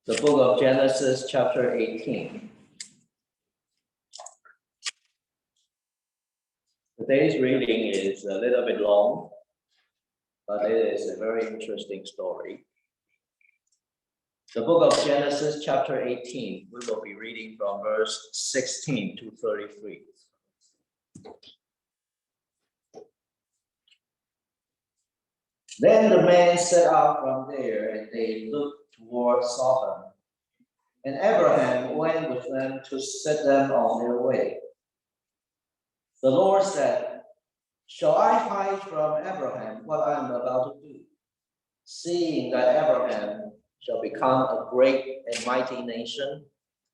The book of Genesis, chapter 18. Today's reading is a little bit long, but it is a very interesting story. The book of Genesis, chapter 18, we will be reading from verse 16 to 33. Then the men set out from there, and they looked toward Sodom. And Abraham went with them to set them on their way. The Lord said, "Shall I hide from Abraham what I am about to do, seeing that Abraham shall become a great and mighty nation,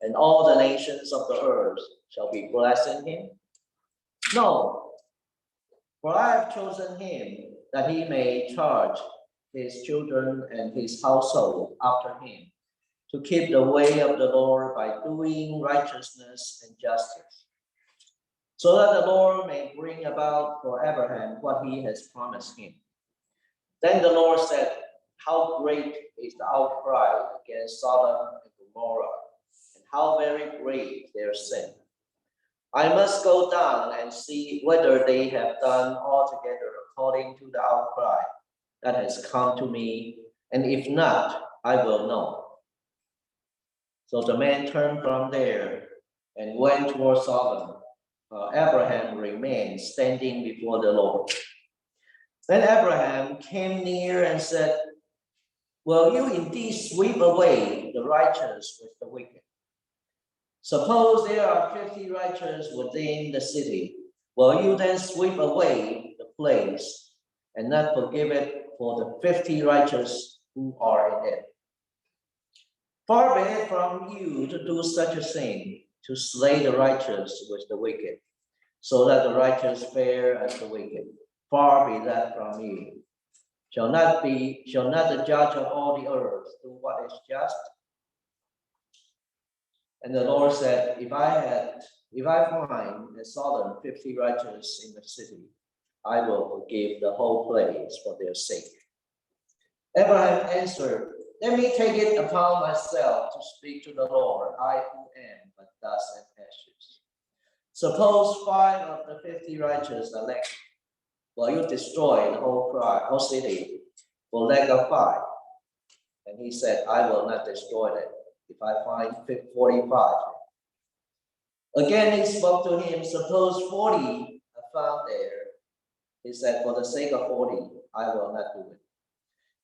and all the nations of the earth shall be blessed in him? No, for I have chosen him that he may charge his children and his household after him, to keep the way of the Lord by doing righteousness and justice, so that the Lord may bring about for Abraham what he has promised him." Then the Lord said, "How great is the outcry against Sodom and Gomorrah, and how very great their sin. I must go down and see whether they have done altogether according to the outcry that has come to me, and if not, I will know." So the man turned from there and went toward Sodom. Abraham remained standing before the Lord. Then Abraham came near and said, "Will you indeed sweep away the righteous with the wicked? Suppose there are 50 righteous within the city. Will you then sweep away the place and not forgive it for the 50 righteous who are in it? Far be it from you to do such a thing, to slay the righteous with the wicked, so that the righteous fare as the wicked. Far be that from you. Shall not the judge of all the earth do what is just?" And the Lord said, If I find in Sodom 50 righteous in the city, I will forgive the whole place for their sake." Abraham answered, "Let me take it upon myself to speak to the Lord, I who am but dust and ashes. Suppose 5 of the 50 righteous are left. Will you destroy the whole city for lack of 5? And he said, "I will not destroy it if I find 45. Again he spoke to him, "Suppose 40 are found there." He said, "For the sake of 40, I will not do it."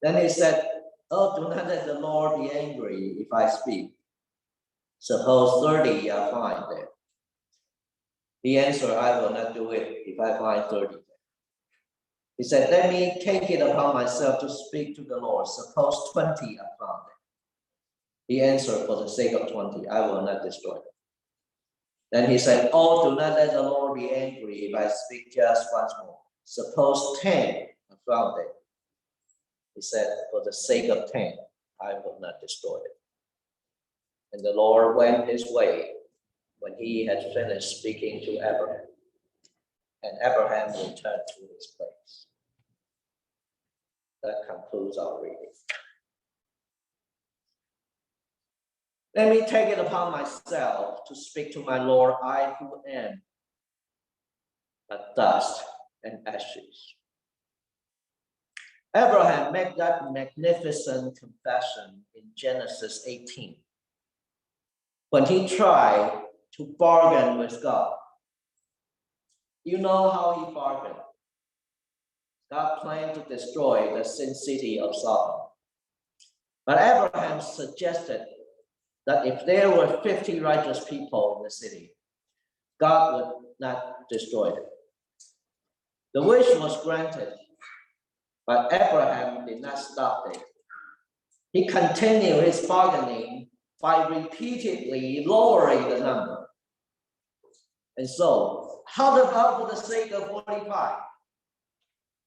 Then he said, "Oh, do not let the Lord be angry if I speak. Suppose 30 are found there." He answered, "I will not do it if I find 30 there." He said, "Let me take it upon myself to speak to the Lord. Suppose 20 are found there." He answered, "For the sake of 20, I will not destroy it." Then he said, "Oh, do not let the Lord be angry if I speak just once more. Suppose 10 are found there." He said, "For the sake of 10, I will not destroy it." And the Lord went his way when he had finished speaking to Abraham. And Abraham returned to his place. That concludes our reading. Let me take it upon myself to speak to my Lord, I who am but dust and ashes. Abraham made that magnificent confession in Genesis 18 when he tried to bargain with God. You know how he bargained. God planned to destroy the sin city of Sodom. But Abraham suggested that if there were 50 righteous people in the city, God would not destroy it. The wish was granted, but Abraham did not stop there. He continued his bargaining by repeatedly lowering the number. And so, how about for the sake of 45?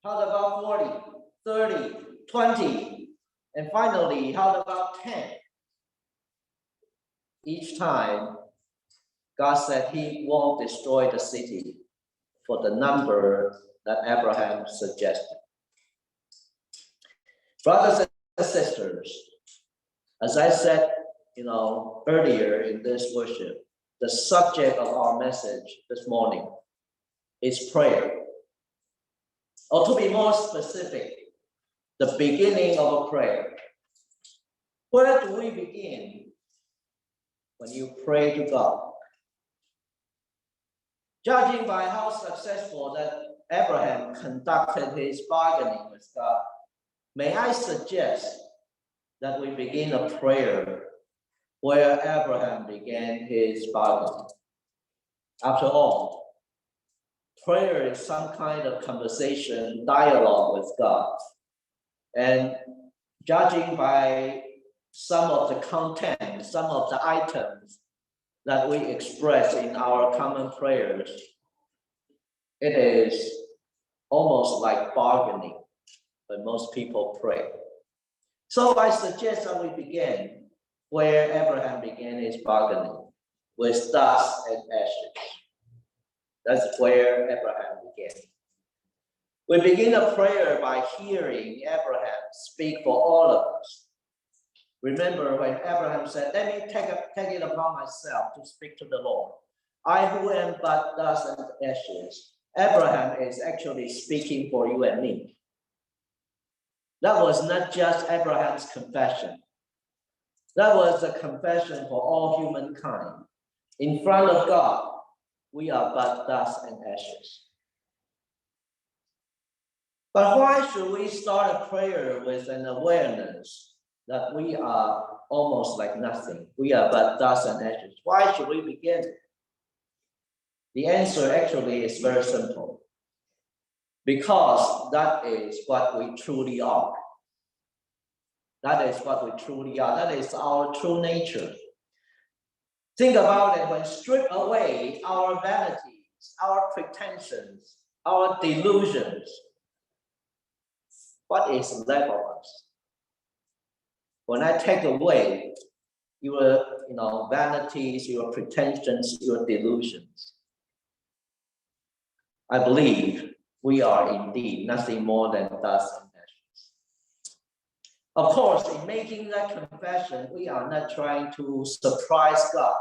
How about 40, 30, 20? And finally, how about 10? Each time, God said he won't destroy the city for the number that Abraham suggested. Brothers and sisters, as I said earlier in this worship, the subject of our message this morning is prayer. Or to be more specific, the beginning of a prayer. Where do we begin when you pray to God? Judging by how successful that Abraham conducted his bargaining with God, may I suggest that we begin a prayer where Abraham began his bargaining. After all, prayer is some kind of conversation, dialogue with God. And judging by some of the content, some of the items that we express in our common prayers, it is almost like bargaining when most people pray. So I suggest that we begin where Abraham began his bargaining, with dust and ashes. That's where Abraham began. We begin a prayer by hearing Abraham speak for all of us. Remember when Abraham said, let me take it upon myself to speak to the Lord. I who am but dust and ashes. Abraham is actually speaking for you and me. That was not just Abraham's confession. That was a confession for all humankind. In front of God, we are but dust and ashes. But why should we start a prayer with an awareness that we are almost like nothing? We are but dust and ashes. Why should we begin? The answer actually is very simple. Because that is what we truly are. That is what we truly are. That is our true nature. Think about it. When strip away our vanities, our pretensions, our delusions, what is left of us? When I take away your vanities, your pretensions, your delusions, I believe we are indeed nothing more than dust and ashes. Of course, in making that confession, we are not trying to surprise God.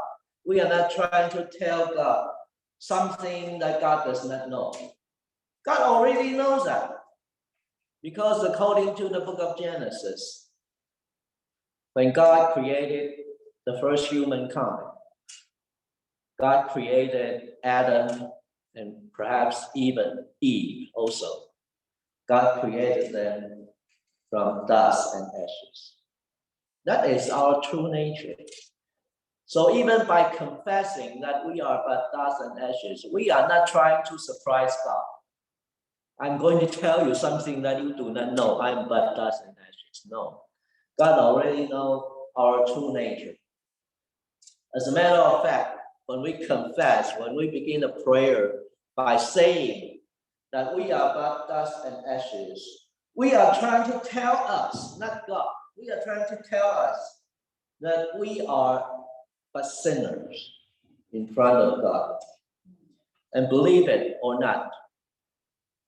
We are not trying to tell God something that God does not know. God already knows that. Because according to the book of Genesis, when God created the first humankind, God created Adam and perhaps even Eve also. God created them from dust and ashes. That is our true nature. So even by confessing that we are but dust and ashes, we are not trying to surprise God. I'm going to tell you something that you do not know. I'm but dust and ashes. No. God already knows our true nature. As a matter of fact, when we confess, when we begin a prayer by saying that we are but dust and ashes, we are trying to tell us, not God, we are trying to tell us that we are but sinners in front of God. And believe it or not,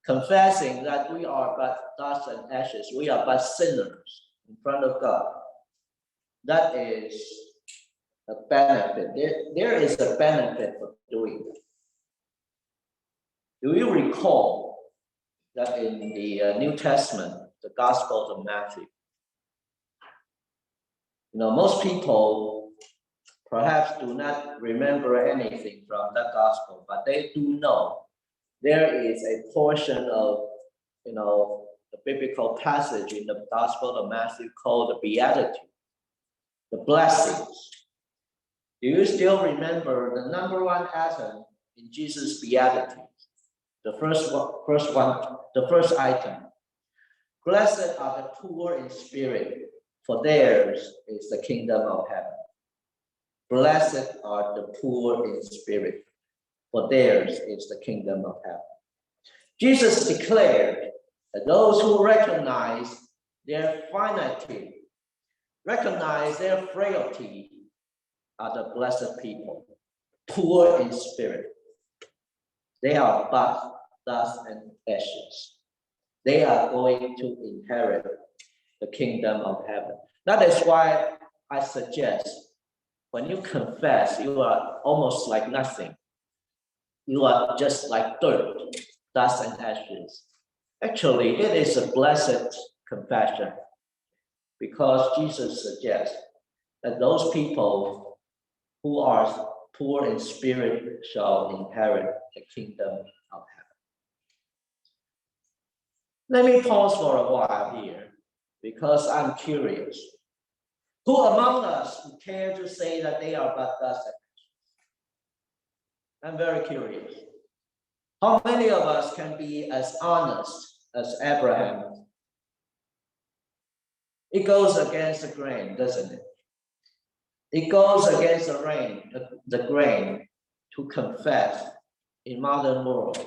confessing that we are but dust and ashes, we are but sinners in front of God, that is a benefit. There is a benefit for doing it. Do you recall that in the New Testament, the Gospel of Matthew, most people perhaps do not remember anything from that Gospel, but they do know there is a portion of, the biblical passage in the Gospel of Matthew called the Beatitude, the blessings. Do you still remember the number one item in Jesus' Beatitude? The first item. Blessed are the poor in spirit, for theirs is the kingdom of heaven. Blessed are the poor in spirit, for theirs is the kingdom of heaven. Jesus declared that those who recognize their finitude, recognize their frailty, are the blessed people, poor in spirit. They are but dust and ashes. They are going to inherit the kingdom of heaven. That is why I suggest when you confess, you are almost like nothing. You are just like dirt, dust and ashes. Actually, it is a blessed confession because Jesus suggests that those people who are poor in spirit shall inherit the kingdom of heaven. Let me pause for a while here because I'm curious. Who among us would care to say that they are but dust and ashes? I'm very curious. How many of us can be as honest as Abraham? It goes against the grain, doesn't it? It goes against the grain to confess in modern world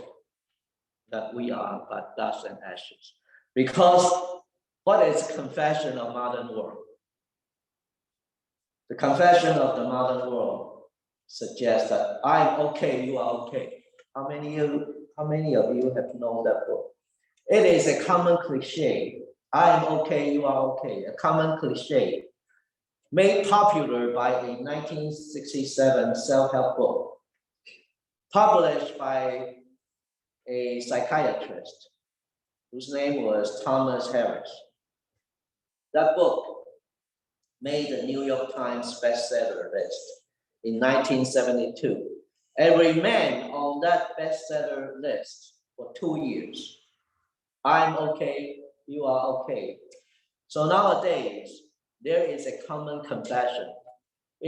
that we are but dust and ashes. Because what is confession of modern world? The confession of the modern world suggests that I'm okay, you are okay. How many of you have known that book? It is a common cliche. I am okay, you are okay. A common cliche made popular by a 1967 self-help book, published by a psychiatrist whose name was Thomas Harris. That book made the New York Times bestseller list in 1972 and remained on that bestseller list for 2 years. I'm okay, you are okay. So nowadays, there is a common confession.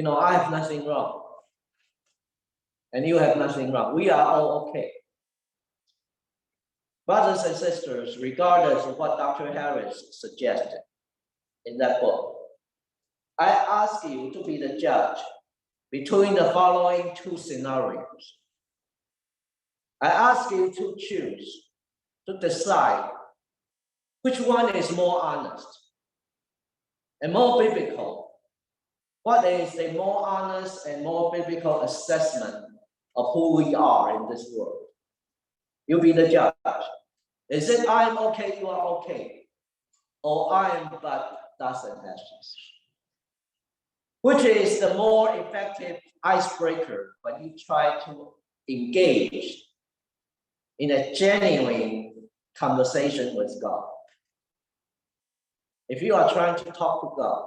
I have nothing wrong. And you have nothing wrong. We are all okay. Brothers and sisters, regardless of what Dr. Harris suggested in that book, I ask you to be the judge between the following two scenarios. I ask you to choose, to decide which one is more honest and more biblical. What is a more honest and more biblical assessment of who we are in this world? You be the judge. Is it I'm okay, you are okay? Or I am but dust and ashes? Which is the more effective icebreaker when you try to engage in a genuine conversation with God? If you are trying to talk to God,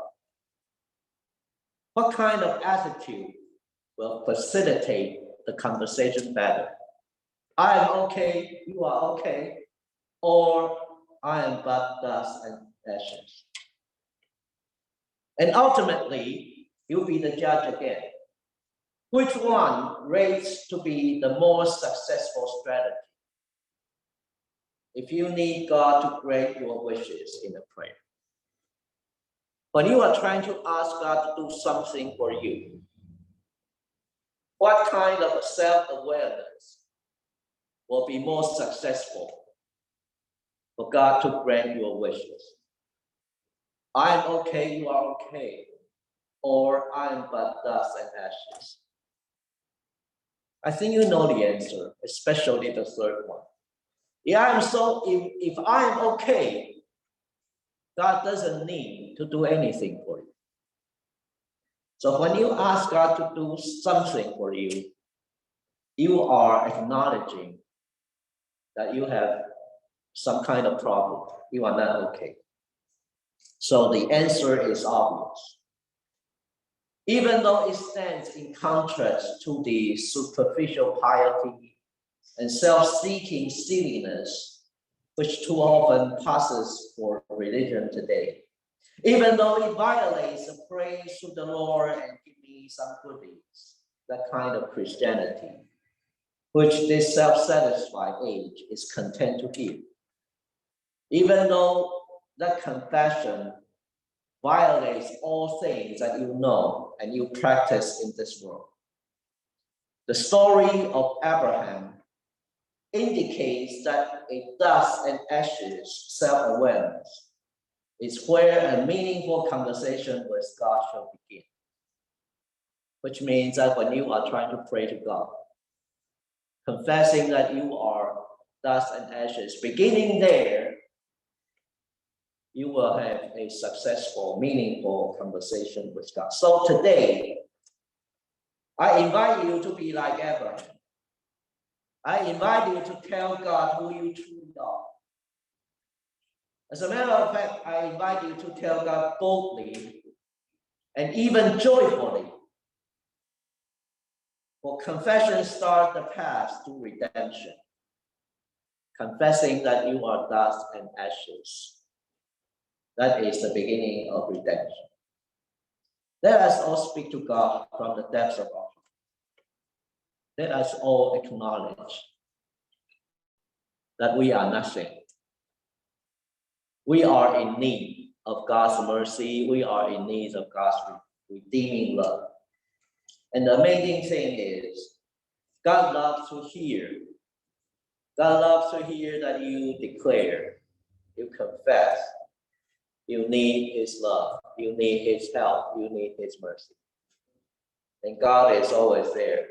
what kind of attitude will facilitate the conversation better? I am okay, you are okay, or I am but dust and ashes. And ultimately, you'll be the judge again. Which one rates to be the more successful strategy? If you need God to grant your wishes in a prayer. When you are trying to ask God to do something for you, what kind of self-awareness will be more successful for God to grant your wishes? I'm okay, you are okay, or I'm but dust and ashes. I think you know the answer, especially the third one. If I'm okay, God doesn't need to do anything for you. So when you ask God to do something for you, you are acknowledging that you have some kind of problem. You are not okay. So the answer is obvious. Even though it stands in contrast to the superficial piety and self-seeking silliness, which too often passes for religion today. Even though it violates the praise to the Lord and give me some goodies, that kind of Christianity, which this self-satisfied age is content to give. Even though that confession violates all things that you know and you practice in this world. The story of Abraham indicates that a dust and ashes self-awareness is where a meaningful conversation with God shall begin. Which means that when you are trying to pray to God, confessing that you are dust and ashes, beginning there, you will have a successful, meaningful conversation with God. So today, I invite you to be like Abraham. I invite you to tell God who you truly are. As a matter of fact, I invite you to tell God boldly and even joyfully. For confession starts the path to redemption. Confessing that you are dust and ashes. That is the beginning of redemption. Let us all speak to God from the depths of our heart. Let us all acknowledge that we are nothing. We are in need of God's mercy. We are in need of God's redeeming love. And the amazing thing is, God loves to hear. God loves to hear that you declare, you confess, you need His love, you need His help, you need His mercy. And God is always there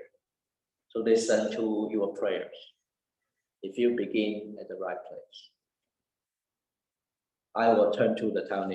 to listen to your prayers if you begin at the right place. I will turn to the town